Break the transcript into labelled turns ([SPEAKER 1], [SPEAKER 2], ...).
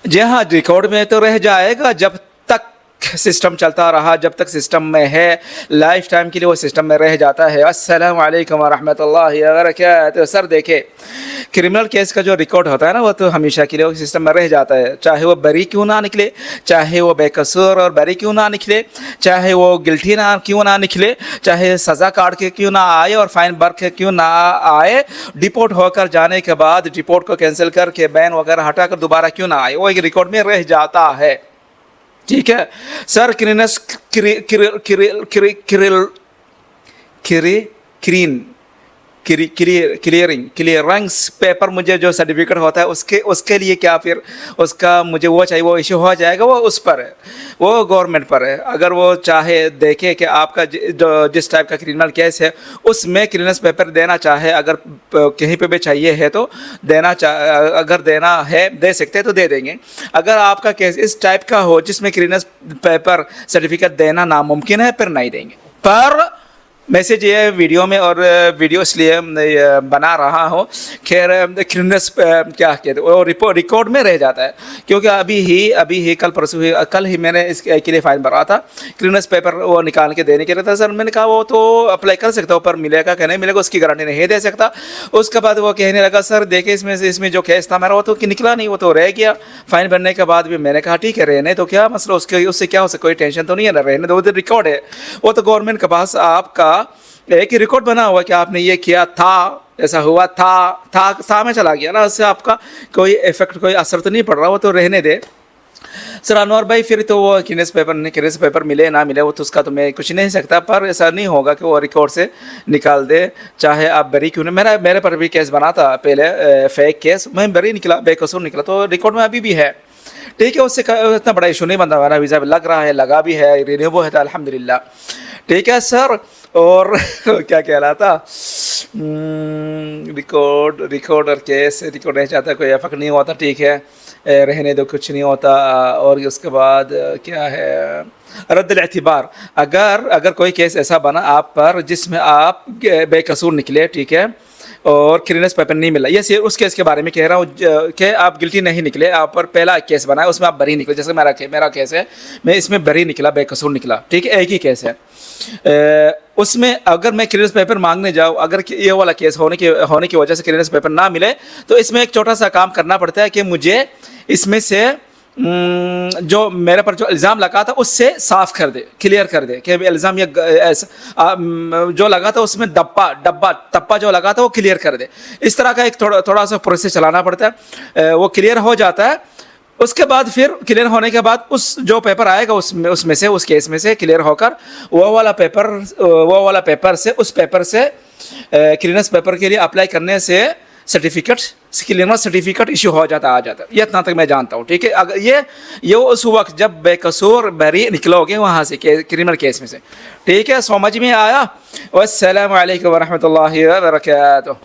[SPEAKER 1] جی ہاں ریکارڈ میں تو رہ جائے گا جب تک سسٹم چلتا رہا، جب تک سسٹم میں ہے لائف ٹائم کے لیے وہ سسٹم میں رہ جاتا ہے۔ السلام علیکم ورحمۃ اللہ وبرکاتہ۔ سر دیکھیں کرمنل کیس کا جو ریکارڈ ہوتا ہے نا وہ تو ہمیشہ کے لیے سسٹم میں رہ جاتا ہے، چاہے وہ بری کیوں نہ نکلے، چاہے وہ بے قصور اور بری کیوں نہ نکلے، چاہے وہ گلٹی نہ کیوں نہ نکلے، چاہے سزا کاٹ کے کیوں نہ آئے اور فائن بھر کے کیوں نہ آئے، ڈپورٹ ہو کر جانے کے بعد ڈپورٹ کو کینسل کر کے بین وغیرہ ہٹا کر دوبارہ کیوں نہ آئے، وہ ایک ریکارڈ میں رہ جاتا ہے۔ ٹھیک ہے سر، کلیئرنس پیپر مجھے جو سرٹیفکیٹ ہوتا ہے اس کے لیے کیا پھر اس کا مجھے وہ چاہیے، وہ ایشو ہو جائے گا، وہ اس پر ہے، وہ گورنمنٹ پر ہے۔ اگر وہ چاہے دیکھے کہ آپ کا جس ٹائپ کا کرمنل کیس ہے اس میں کلیئرنس پیپر دینا چاہے، اگر کہیں پہ بھی چاہیے ہے تو اگر دینا ہے دے سکتے تو دے دیں گے۔ اگر آپ کا کیس اس ٹائپ کا ہو جس میں کلیئرنس پیپر سرٹیفکیٹ دینا ناممکن ہے پھر نہیں دیں گے۔ پر میسج یہ ویڈیو میں، اور ویڈیو اس لیے بنا رہا ہوں، خیر کلیئرنس کیا کہتے ہیں وہ ریکارڈ میں رہ جاتا ہے، کیونکہ ابھی ہی کل ہی میں نے اس کے لیے فائن بھرا تھا، کلیئرنس پیپر وہ نکال کے دینے کے لیے تھا۔ سر میں نے کہا وہ تو اپلائی کر سکتا ہوں پر ملے گا کہ نہیں ملے گا اس کی گارنٹی نہیں دے سکتا۔ اس کے بعد وہ کہنے لگا سر دیکھیں اس میں جو کیس تھا میرا وہ تو نکلا نہیں، وہ تو رہ گیا۔ فائن بھرنے کے بعد بھی میں نے کہا ٹھیک ہے رہنے تو کیا مسئلہ، اس سے کیا ہو سکتا، کوئی ٹینشن تو نہیں ہے نا، رہنے تو ادھر ریکارڈ ہے، وہ تو گورنمنٹ کے پاس آپ کا ایک ہی ریکارڈ بنا ہوا کہ آپ نے یہ کیا تھا، ایسا ہوا تھا میں چلا گیا نا، اس سے آپ کا کوئی ایفیکٹ کوئی اثر تو نہیں پڑ رہا، وہ تو رہنے دے۔ سر انور بھائی پھر تو وہ کلیئرنس پیپر ملے نہ ملے وہ تو اس کا تو میں کچھ نہیں سکتا، پر ایسا نہیں ہوگا کہ وہ ریکارڈ سے نکال دے، چاہے آپ بری کیوں نہیں۔ میرے پر بھی کیس بنا تھا پہلے، فیک کیس، میں بری نکلا، بے قصور نکلا، تو ریکارڈ میں ابھی بھی ہے۔ ٹھیک ہے، اس سے اتنا بڑا ایشو نہیں بنتا، ہمارا ویزا لگ رہا ہے، لگا بھی ہے، رینیو ہے تو الحمدللہ۔ ٹھیک ہے سر، اور کیا کہہ رہا تھا، ریکارڈ اور کیس ریکارڈ نہیں چاہتا، کوئی افق نہیں ہوتا، ٹھیک ہے رہنے دو، کچھ نہیں ہوتا۔ اور اس کے بعد کیا ہے، رد الاعتبار، اگر کوئی کیس ایسا بنا آپ پر جس میں آپ بے قصور نکلے، ٹھیک ہے، اور کلیئرنس پیپر نہیں ملا، یہ اس کیس کے بارے میں کہہ رہا ہوں کہ آپ گلٹی نہیں نکلے، آپ پر پہلا کیس بنا ہے اس میں آپ بری نکلے، جیسے میرا کیس ہے، میں اس میں بری نکلا، بے قصور نکلا، ٹھیک ہے، ایک ہی کیس ہے۔ اس میں اگر میں کلیئرنس پیپر مانگنے جاؤں، اگر یہ والا کیس ہونے کی وجہ سے کلیئرنس پیپر نہ ملے تو اس میں ایک چھوٹا سا کام کرنا پڑتا ہے کہ مجھے اس میں سے جو میرے پر جو الزام لگا تھا اس سے صاف کر دے، کلیئر کر دے کہ الزام جو لگا تھا اس میں ٹپا جو لگا تھا وہ کلیئر کر دے۔ اس طرح کا ایک تھوڑا سا پروسیس چلانا پڑتا ہے، وہ کلیئر ہو جاتا ہے۔ اس کے بعد پھر کلیئر ہونے کے بعد اس جو پیپر آئے گا اس کیس میں سے کلیئر ہو کر وہ والا پیپر سے کلیئرنس پیپر کے لیے اپلائی کرنے سے کلیئرنس سرٹیفکیٹ ایشو ہو جاتا آ جاتا ہے، یہ اتنا تک میں جانتا ہوں۔ ٹھیک ہے، اگر یہ اس وقت جب بے قصور بری نکلو گے وہاں سے کرمنل کیس میں سے۔ ٹھیک ہے، سمجھ میں آیا؟ والسلام علیکم ورحمۃ اللہ وبرکاتہ۔